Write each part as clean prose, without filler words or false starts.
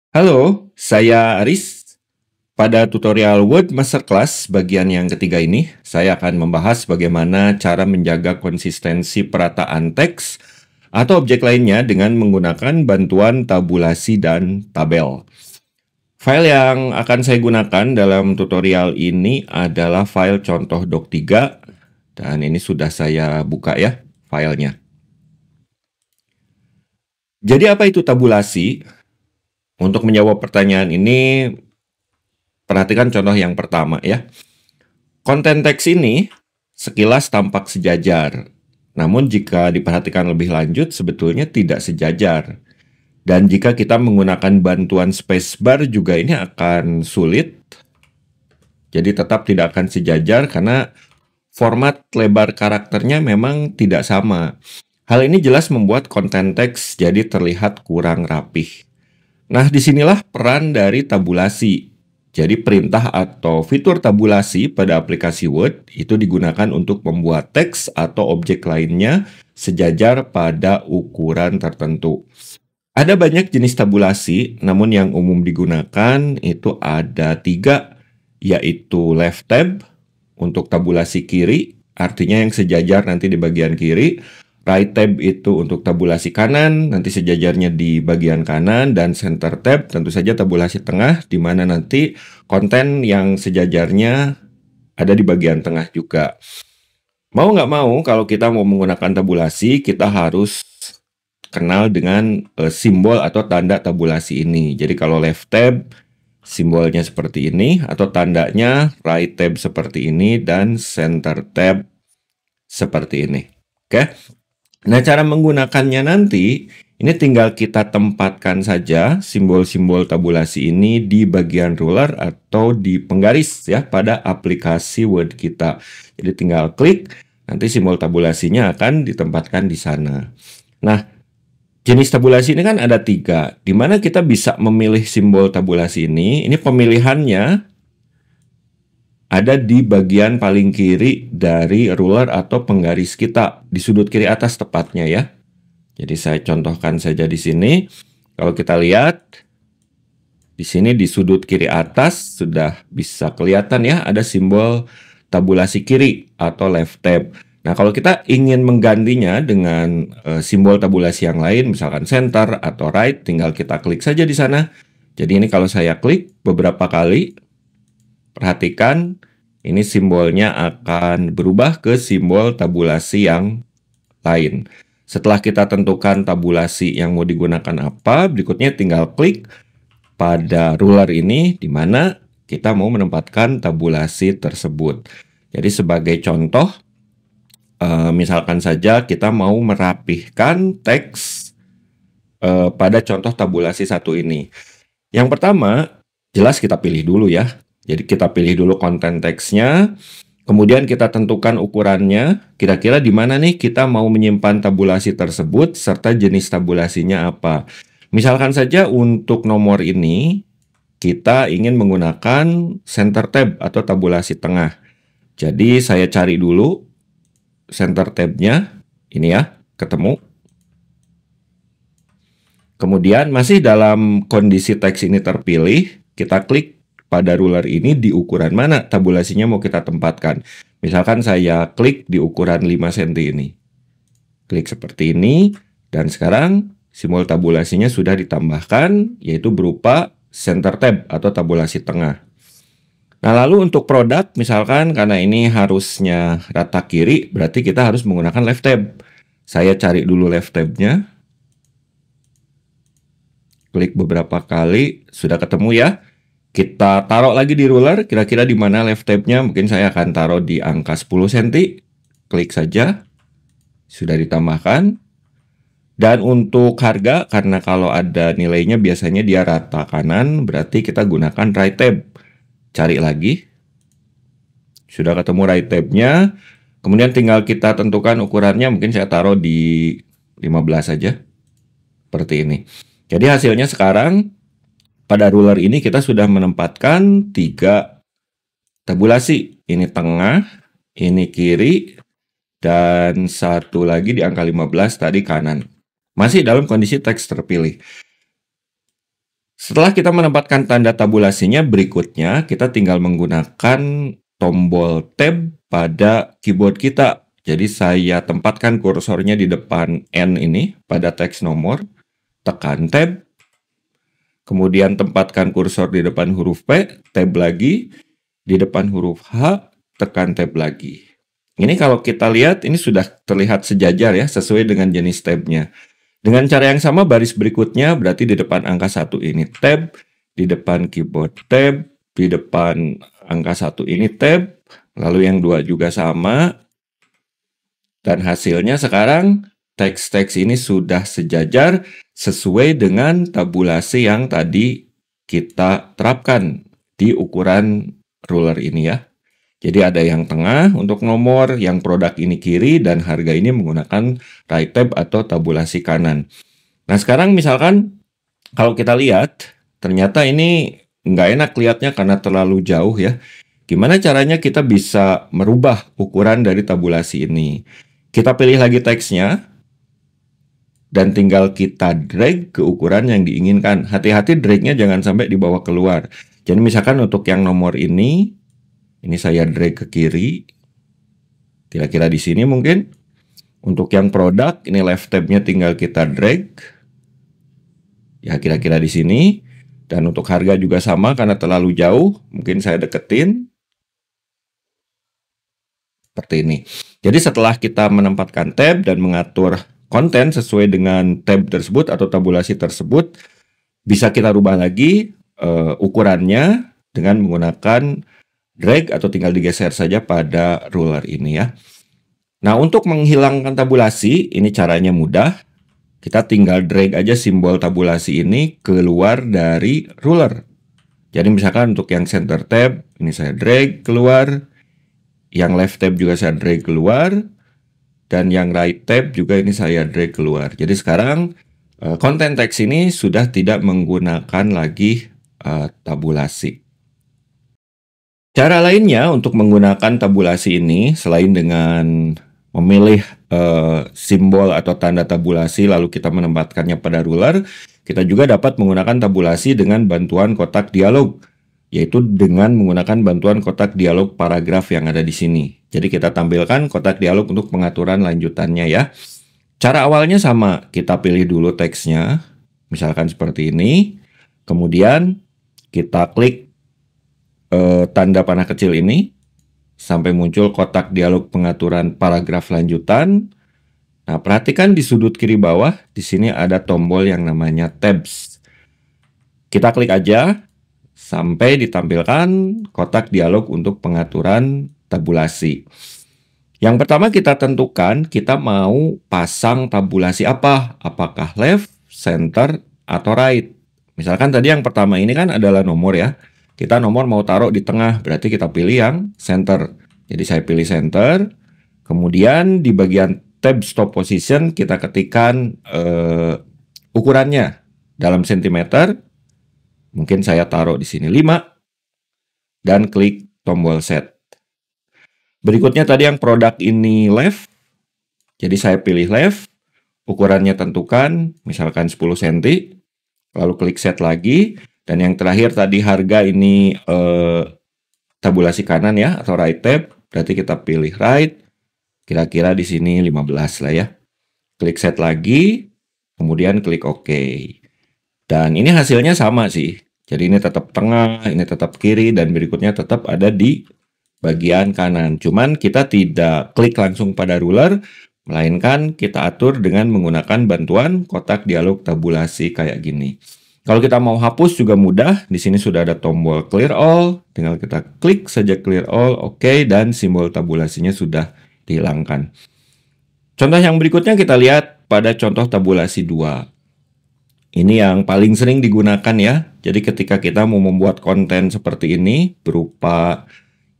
Halo, saya Aris. Pada tutorial Word Masterclass bagian yang ketiga ini, saya akan membahas bagaimana cara menjaga konsistensi perataan teks atau objek lainnya dengan menggunakan bantuan tabulasi dan tabel. File yang akan saya gunakan dalam tutorial ini adalah file contoh doc3, dan ini sudah saya buka ya filenya. Jadi apa itu tabulasi? Untuk menjawab pertanyaan ini, perhatikan contoh yang pertama ya. Konten teks ini sekilas tampak sejajar, namun jika diperhatikan lebih lanjut sebetulnya tidak sejajar. Dan jika kita menggunakan bantuan spacebar juga ini akan sulit. Jadi tetap tidak akan sejajar karena format lebar karakternya memang tidak sama. Hal ini jelas membuat konten teks jadi terlihat kurang rapih. Nah, disinilah peran dari tabulasi. Jadi perintah atau fitur tabulasi pada aplikasi Word itu digunakan untuk membuat teks atau objek lainnya sejajar pada ukuran tertentu. Ada banyak jenis tabulasi, namun yang umum digunakan itu ada 3, yaitu left tab untuk tabulasi kiri, artinya yang sejajar nanti di bagian kiri. Right tab itu untuk tabulasi kanan, nanti sejajarnya di bagian kanan, dan center tab tentu saja tabulasi tengah, di mana nanti konten yang sejajarnya ada di bagian tengah juga. Mau nggak mau, kalau kita mau menggunakan tabulasi, kita harus kenal dengan simbol atau tanda tabulasi ini. Jadi kalau left tab, simbolnya seperti ini, atau tandanya right tab seperti ini, dan center tab seperti ini. Oke? Nah, cara menggunakannya nanti, ini tinggal kita tempatkan saja simbol-simbol tabulasi ini di bagian ruler atau di penggaris ya pada aplikasi Word kita. Jadi tinggal klik, nanti simbol tabulasinya akan ditempatkan di sana. Nah, jenis tabulasi ini kan ada 3, di mana kita bisa memilih simbol tabulasi ini. Ini pemilihannya ada di bagian paling kiri dari ruler atau penggaris kita, di sudut kiri atas tepatnya ya. Jadi saya contohkan saja di sini. Kalau kita lihat, di sini di sudut kiri atas sudah bisa kelihatan ya, ada simbol tabulasi kiri atau left tab. Nah, kalau kita ingin menggantinya dengan simbol tabulasi yang lain, misalkan center atau right, tinggal kita klik saja di sana. Jadi ini kalau saya klik beberapa kali, perhatikan, ini simbolnya akan berubah ke simbol tabulasi yang lain. Setelah kita tentukan tabulasi yang mau digunakan apa, berikutnya tinggal klik pada ruler ini, di mana kita mau menempatkan tabulasi tersebut. Jadi sebagai contoh, misalkan saja kita mau merapihkan teks pada contoh tabulasi 1 ini. Yang pertama, jelas kita pilih dulu ya. Jadi kita pilih dulu konten teksnya, kemudian kita tentukan ukurannya, kira-kira di mana nih kita mau menyimpan tabulasi tersebut, serta jenis tabulasinya apa. Misalkan saja untuk nomor ini, kita ingin menggunakan center tab atau tabulasi tengah. Jadi saya cari dulu center tab-nya, ini ya, ketemu. Kemudian masih dalam kondisi teks ini terpilih, kita klik pada ruler ini di ukuran mana tabulasinya mau kita tempatkan. Misalkan saya klik di ukuran 5 cm ini. Klik seperti ini, dan sekarang simbol tabulasinya sudah ditambahkan, yaitu berupa center tab atau tabulasi tengah. Nah, lalu untuk produk, misalkan karena ini harusnya rata kiri, berarti kita harus menggunakan left tab. Saya cari dulu left tab-nya. Klik beberapa kali, sudah ketemu ya. Kita taruh lagi di ruler, kira-kira di mana left tab-nya, mungkin saya akan taruh di angka 10 cm. Klik saja, sudah ditambahkan. Dan untuk harga, karena kalau ada nilainya biasanya dia rata kanan, berarti kita gunakan right tab. Cari lagi, sudah ketemu right tab-nya. Kemudian tinggal kita tentukan ukurannya, mungkin saya taruh di 15 saja. Seperti ini. Jadi hasilnya sekarang, pada ruler ini kita sudah menempatkan 3 tabulasi. Ini tengah, ini kiri, dan satu lagi di angka 15 tadi kanan. Masih dalam kondisi teks terpilih. Setelah kita menempatkan tanda tabulasinya, berikutnya kita tinggal menggunakan tombol tab pada keyboard kita. Jadi saya tempatkan kursornya di depan N ini pada teks nomor, tekan tab, kemudian tempatkan kursor di depan huruf P, tab lagi, di depan huruf H, tekan tab lagi. Ini kalau kita lihat, ini sudah terlihat sejajar ya, sesuai dengan jenis tabnya. Dengan cara yang sama, baris berikutnya berarti di depan angka 1 ini tab, di depan keyboard tab, di depan angka 1 ini tab, lalu yang 2 juga sama. Dan hasilnya sekarang teks-teks ini sudah sejajar sesuai dengan tabulasi yang tadi kita terapkan di ukuran ruler ini ya. Jadi ada yang tengah untuk nomor, yang produk ini kiri, dan harga ini menggunakan right tab atau tabulasi kanan. Nah sekarang misalkan kalau kita lihat, ternyata ini nggak enak lihatnya karena terlalu jauh ya. Gimana caranya kita bisa merubah ukuran dari tabulasi ini? Kita pilih lagi teksnya, dan tinggal kita drag ke ukuran yang diinginkan. Hati-hati dragnya jangan sampai dibawa keluar. Jadi misalkan untuk yang nomor ini saya drag ke kiri, kira-kira di sini mungkin. Untuk yang produk, ini left tab-nya tinggal kita drag, ya kira-kira di sini. Dan untuk harga juga sama karena terlalu jauh, mungkin saya deketin. Seperti ini. Jadi setelah kita menempatkan tab dan mengatur konten sesuai dengan tab tersebut atau tabulasi tersebut, bisa kita rubah lagi ukurannya dengan menggunakan drag atau tinggal digeser saja pada ruler ini ya. Nah, untuk menghilangkan tabulasi, ini caranya mudah. Kita tinggal drag aja simbol tabulasi ini keluar dari ruler. Jadi misalkan untuk yang center tab, ini saya drag keluar. Yang left tab juga saya drag keluar. Dan yang right tab juga ini saya drag keluar. Jadi sekarang konten teks ini sudah tidak menggunakan lagi tabulasi. Cara lainnya untuk menggunakan tabulasi ini, selain dengan memilih simbol atau tanda tabulasi lalu kita menempatkannya pada ruler, kita juga dapat menggunakan tabulasi dengan bantuan kotak dialog, yaitu dengan menggunakan bantuan kotak dialog paragraf yang ada di sini. Jadi kita tampilkan kotak dialog untuk pengaturan lanjutannya ya. Cara awalnya sama, kita pilih dulu teksnya, misalkan seperti ini, kemudian kita klik tanda panah kecil ini sampai muncul kotak dialog pengaturan paragraf lanjutan. Nah, perhatikan di sudut kiri bawah, di sini ada tombol yang namanya tabs. Kita klik aja sampai ditampilkan kotak dialog untuk pengaturan tabulasi. Yang pertama kita tentukan kita mau pasang tabulasi apa, apakah left, center, atau right. Misalkan tadi yang pertama ini kan adalah nomor ya. Kita nomor mau taruh di tengah, berarti kita pilih yang center. Jadi saya pilih center, kemudian di bagian tab stop position kita ketikkan ukurannya dalam sentimeter. Mungkin saya taruh di sini 5 dan klik tombol set. Berikutnya tadi yang produk ini left. Jadi saya pilih left, ukurannya tentukan misalkan 10 cm. Lalu klik set lagi. Dan yang terakhir tadi harga ini tabulasi kanan ya atau right tab, berarti kita pilih right. Kira-kira di sini 15 lah ya. Klik set lagi, kemudian klik OK. Dan ini hasilnya sama sih. Jadi ini tetap tengah, ini tetap kiri, dan berikutnya tetap ada di bagian kanan. Cuman kita tidak klik langsung pada ruler, melainkan kita atur dengan menggunakan bantuan kotak dialog tabulasi kayak gini. Kalau kita mau hapus juga mudah. Di sini sudah ada tombol clear all, tinggal kita klik saja clear all, OK, dan simbol tabulasinya sudah dihilangkan. Contoh yang berikutnya kita lihat pada contoh tabulasi 2. Ini yang paling sering digunakan ya. Jadi ketika kita mau membuat konten seperti ini berupa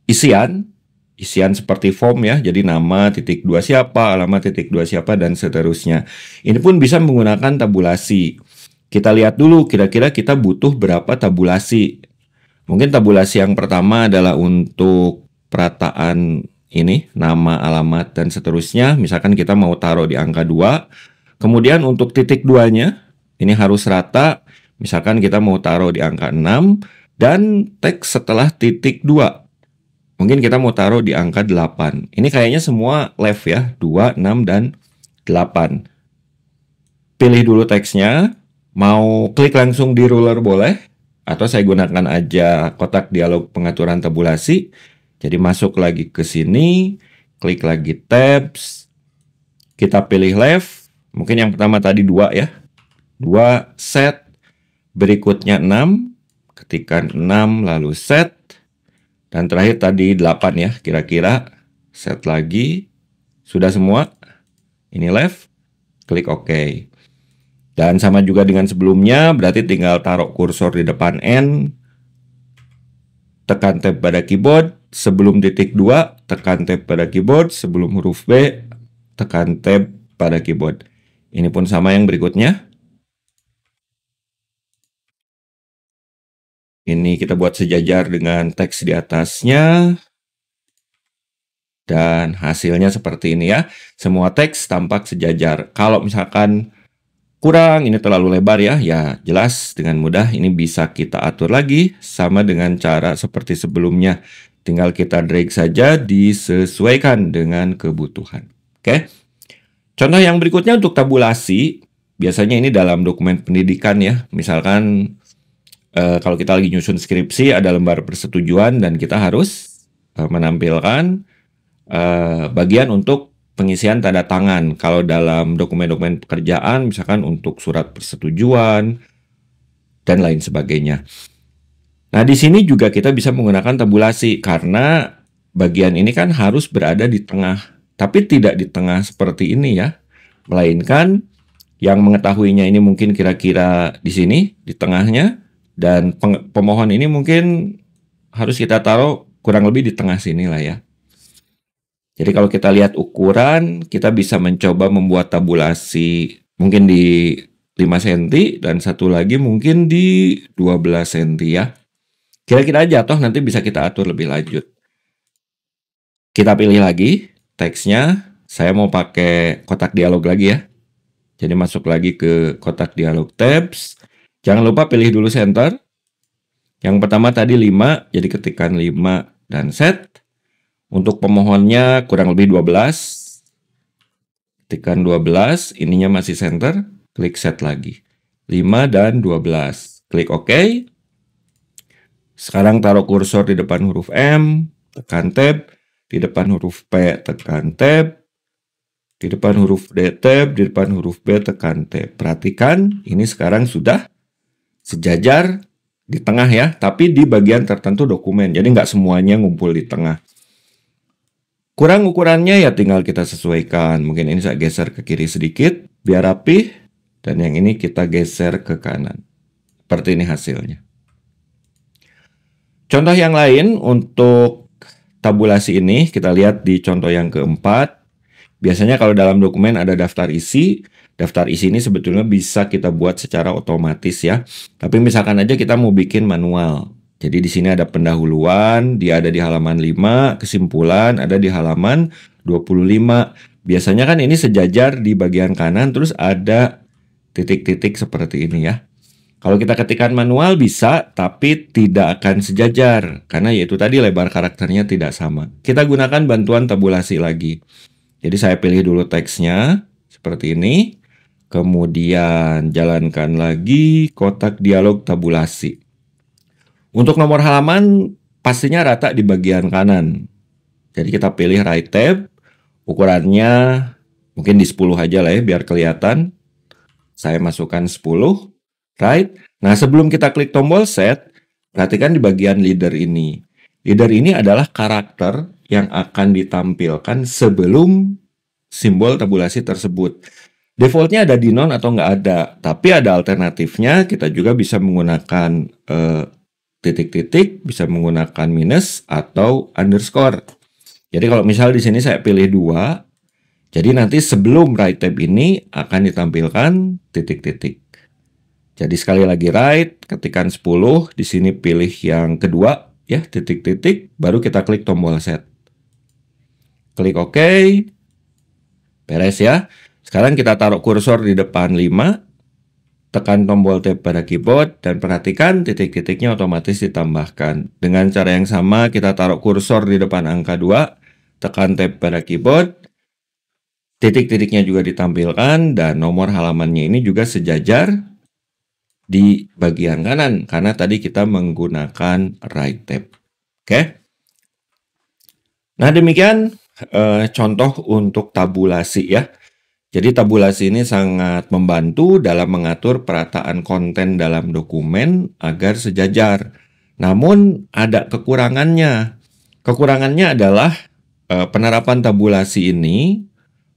isian seperti form ya. Jadi nama, titik 2 siapa, alamat titik 2 siapa, dan seterusnya. Ini pun bisa menggunakan tabulasi. Kita lihat dulu kira-kira kita butuh berapa tabulasi. Mungkin tabulasi yang pertama adalah untuk perataan ini, nama, alamat, dan seterusnya. Misalkan kita mau taruh di angka 2. Kemudian untuk titik 2-nya, ini harus rata. Misalkan kita mau taruh di angka 6 dan teks setelah titik 2. Mungkin kita mau taruh di angka 8. Ini kayaknya semua left ya, 2, 6, dan 8. Pilih dulu teksnya, mau klik langsung di ruler boleh, atau saya gunakan aja kotak dialog pengaturan tabulasi. Jadi masuk lagi ke sini, klik lagi tabs, kita pilih left, mungkin yang pertama tadi 2 ya, 2 set, berikutnya 6, ketikkan 6 lalu set, dan terakhir tadi 8 ya, kira-kira set lagi, sudah semua, ini left, klik OK. Dan sama juga dengan sebelumnya, berarti tinggal taruh kursor di depan N, tekan tab pada keyboard, sebelum titik 2, tekan tab pada keyboard, sebelum huruf B, tekan tab pada keyboard. Ini pun sama yang berikutnya. Ini kita buat sejajar dengan teks di atasnya. Dan hasilnya seperti ini ya. Semua teks tampak sejajar. Kalau misalkan kurang, ini terlalu lebar ya, ya jelas dengan mudah ini bisa kita atur lagi sama dengan cara seperti sebelumnya. Tinggal kita drag saja disesuaikan dengan kebutuhan. Oke. Contoh yang berikutnya untuk tabulasi, biasanya ini dalam dokumen pendidikan ya. Misalkan kalau kita lagi nyusun skripsi ada lembar persetujuan dan kita harus menampilkan bagian untuk pengisian tanda tangan. Kalau dalam dokumen-dokumen pekerjaan, misalkan untuk surat persetujuan, dan lain sebagainya. Nah, di sini juga kita bisa menggunakan tabulasi, karena bagian ini kan harus berada di tengah. Tapi tidak di tengah seperti ini ya. Melainkan, yang mengetahuinya ini mungkin kira-kira di sini, di tengahnya. Dan pemohon ini mungkin harus kita taruh kurang lebih di tengah sini lah ya. Jadi kalau kita lihat ukuran, kita bisa mencoba membuat tabulasi mungkin di 5 cm dan satu lagi mungkin di 12 cm ya. Kira-kira aja toh nanti bisa kita atur lebih lanjut. Kita pilih lagi teksnya. Saya mau pakai kotak dialog lagi ya. Jadi masuk lagi ke kotak dialog tabs. Jangan lupa pilih dulu center. Yang pertama tadi 5, jadi ketikkan 5 dan set. Untuk pemohonnya kurang lebih 12. Tekan 12, ininya masih center, klik set lagi. 5 dan 12. Klik OK. Sekarang taruh kursor di depan huruf M, tekan tab, di depan huruf P, tekan tab, di depan huruf D tab, di depan huruf B tekan tab. Perhatikan, ini sekarang sudah sejajar di tengah ya, tapi di bagian tertentu dokumen. Jadi nggak semuanya ngumpul di tengah. Kurang ukurannya ya tinggal kita sesuaikan. Mungkin ini saya geser ke kiri sedikit biar rapih. Dan yang ini kita geser ke kanan. Seperti ini hasilnya. Contoh yang lain untuk tabulasi ini kita lihat di contoh yang keempat. Biasanya kalau dalam dokumen ada daftar isi. Daftar isi ini sebetulnya bisa kita buat secara otomatis ya. Tapi misalkan aja kita mau bikin manual. Jadi di sini ada pendahuluan, dia ada di halaman 5, kesimpulan ada di halaman 25. Biasanya kan ini sejajar di bagian kanan, terus ada titik-titik seperti ini ya. Kalau kita ketikkan manual bisa, tapi tidak akan sejajar. Karena yaitu tadi lebar karakternya tidak sama. Kita gunakan bantuan tabulasi lagi. Jadi saya pilih dulu teksnya, seperti ini. Kemudian jalankan lagi kotak dialog tabulasi. Untuk nomor halaman pastinya rata di bagian kanan. Jadi kita pilih right tab. Ukurannya mungkin di 10 aja lah ya biar kelihatan. Saya masukkan 10. Right. Nah sebelum kita klik tombol set, perhatikan di bagian leader ini. Leader ini adalah karakter yang akan ditampilkan sebelum simbol tabulasi tersebut. Defaultnya ada di non atau nggak ada. Tapi ada alternatifnya. Kita juga bisa menggunakan titik-titik, bisa menggunakan minus atau underscore. Jadi kalau misal di sini saya pilih 2, jadi nanti sebelum right tab ini akan ditampilkan titik-titik. Jadi sekali lagi right, ketikkan 10, di sini pilih yang kedua ya, titik-titik, baru kita klik tombol set. Klik OK. Beres ya. Sekarang kita taruh kursor di depan 5. tekan tombol tab pada keyboard, dan perhatikan titik-titiknya otomatis ditambahkan. Dengan cara yang sama, kita taruh kursor di depan angka 2, tekan tab pada keyboard, titik-titiknya juga ditampilkan, dan nomor halamannya ini juga sejajar di bagian kanan, karena tadi kita menggunakan right tab. Oke? Nah, demikian contoh untuk tabulasi ya. Jadi tabulasi ini sangat membantu dalam mengatur perataan konten dalam dokumen agar sejajar. Namun ada kekurangannya. Kekurangannya adalah penerapan tabulasi ini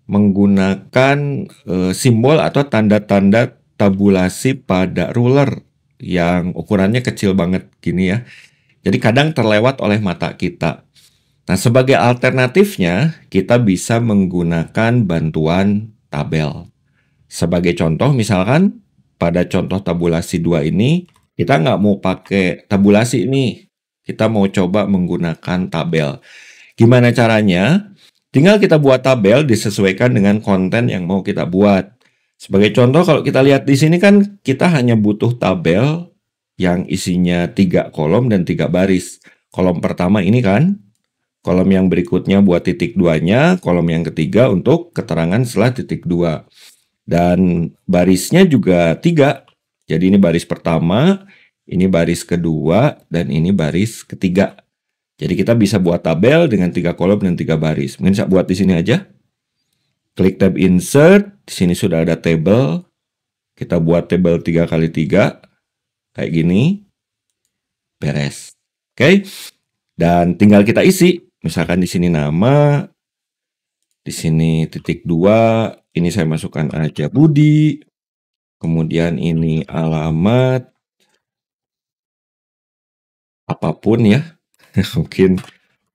menggunakan simbol atau tanda-tanda tabulasi pada ruler yang ukurannya kecil banget gini ya. Jadi kadang terlewat oleh mata kita. Nah, sebagai alternatifnya, kita bisa menggunakan bantuan tabel. Sebagai contoh, misalkan pada contoh tabulasi 2 ini, kita nggak mau pakai tabulasi ini. Kita mau coba menggunakan tabel. Gimana caranya? Tinggal kita buat tabel disesuaikan dengan konten yang mau kita buat. Sebagai contoh, kalau kita lihat di sini kan kita hanya butuh tabel yang isinya 3 kolom dan 3 baris. Kolom pertama ini kan, kolom yang berikutnya buat titik 2-nya, kolom yang ketiga untuk keterangan setelah titik 2. Dan barisnya juga 3. Jadi ini baris pertama, ini baris kedua, dan ini baris ketiga. Jadi kita bisa buat tabel dengan 3 kolom dan 3 baris. Mungkin saya buat di sini aja. Klik tab insert, di sini sudah ada table. Kita buat table 3x3 kayak gini. Beres. Oke. Dan tinggal kita isi. Misalkan di sini nama, di sini titik 2, ini saya masukkan aja Budi. Kemudian ini alamat apapun ya. Mungkin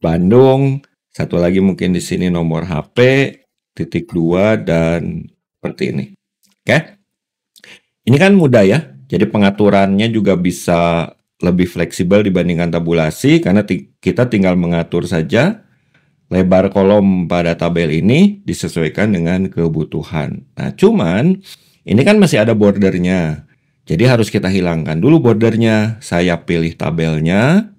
Bandung. Satu lagi mungkin di sini nomor HP, titik 2, dan seperti ini. Oke. Ini kan mudah ya. Jadi pengaturannya juga bisa lebih fleksibel dibandingkan tabulasi karena kita tinggal mengatur saja lebar kolom pada tabel ini disesuaikan dengan kebutuhan. Nah, cuman ini kan masih ada bordernya. Jadi harus kita hilangkan dulu bordernya. Saya pilih tabelnya.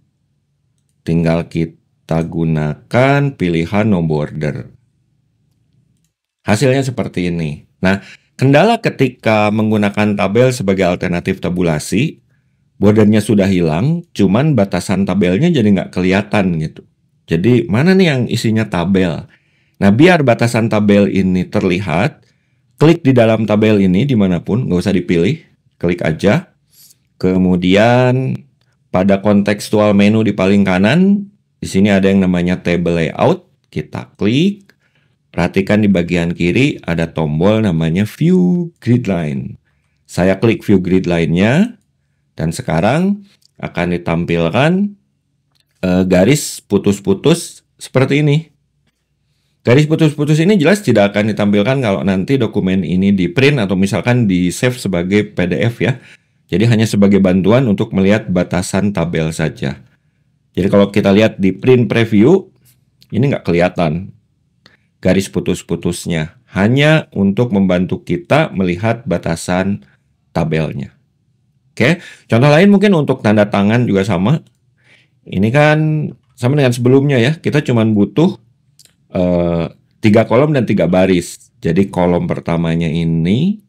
Tinggal kita gunakan pilihan no border. Hasilnya seperti ini. Nah, kendala ketika menggunakan tabel sebagai alternatif tabulasi, bordernya sudah hilang, cuman batasan tabelnya jadi nggak kelihatan gitu. Jadi mana nih yang isinya tabel? Nah, biar batasan tabel ini terlihat, klik di dalam tabel ini dimanapun, nggak usah dipilih, klik aja. Kemudian pada kontekstual menu di paling kanan, di sini ada yang namanya table layout, kita klik. Perhatikan di bagian kiri ada tombol namanya view grid line. Saya klik view grid line-nya. Dan sekarang akan ditampilkan garis putus-putus seperti ini. Garis putus-putus ini jelas tidak akan ditampilkan kalau nanti dokumen ini di print atau misalkan di save sebagai PDF ya. Jadi hanya sebagai bantuan untuk melihat batasan tabel saja. Jadi kalau kita lihat di print preview, ini nggak kelihatan garis putus-putusnya. Hanya untuk membantu kita melihat batasan tabelnya. Oke, contoh lain mungkin untuk tanda tangan juga sama. Ini kan sama dengan sebelumnya ya. Kita cuma butuh 3 kolom dan 3 baris. Jadi kolom pertamanya ini,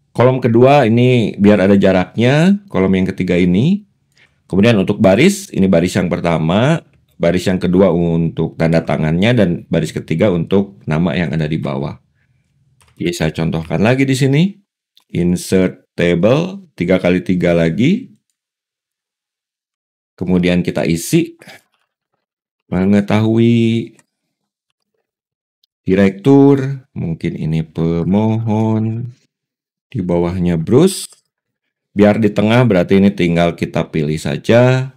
kolom kedua ini biar ada jaraknya, kolom yang ketiga ini. Kemudian untuk baris, ini baris yang pertama, baris yang kedua untuk tanda tangannya, dan baris ketiga untuk nama yang ada di bawah. Jadi saya contohkan lagi di sini. Insert table 3x3 lagi. Kemudian kita isi mengetahui direktur, mungkin ini pemohon, di bawahnya Bruce. Biar di tengah berarti ini tinggal kita pilih saja.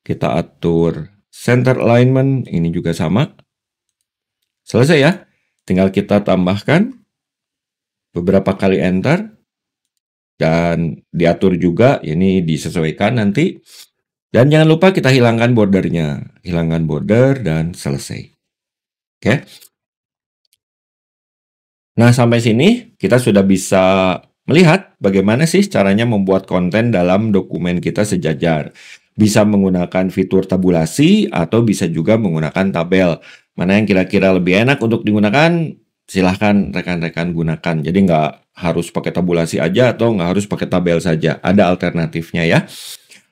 Kita atur center alignment, ini juga sama. Selesai ya. Tinggal kita tambahkan beberapa kali enter. Dan diatur juga, ini disesuaikan nanti. Dan jangan lupa kita hilangkan bordernya. Hilangkan border dan selesai. Oke. Nah, sampai sini kita sudah bisa melihat bagaimana sih caranya membuat konten dalam dokumen kita sejajar. Bisa menggunakan fitur tabulasi atau bisa juga menggunakan tabel. Mana yang kira-kira lebih enak untuk digunakan? Silahkan rekan-rekan gunakan. Jadi nggak harus pakai tabulasi aja atau nggak harus pakai tabel saja. Ada alternatifnya ya.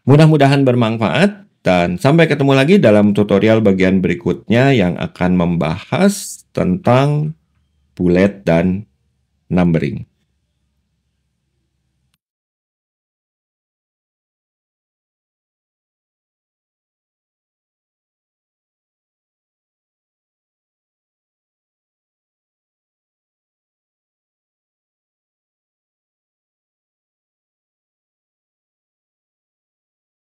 Mudah-mudahan bermanfaat dan sampai ketemu lagi dalam tutorial bagian berikutnya yang akan membahas tentang bullet dan numbering.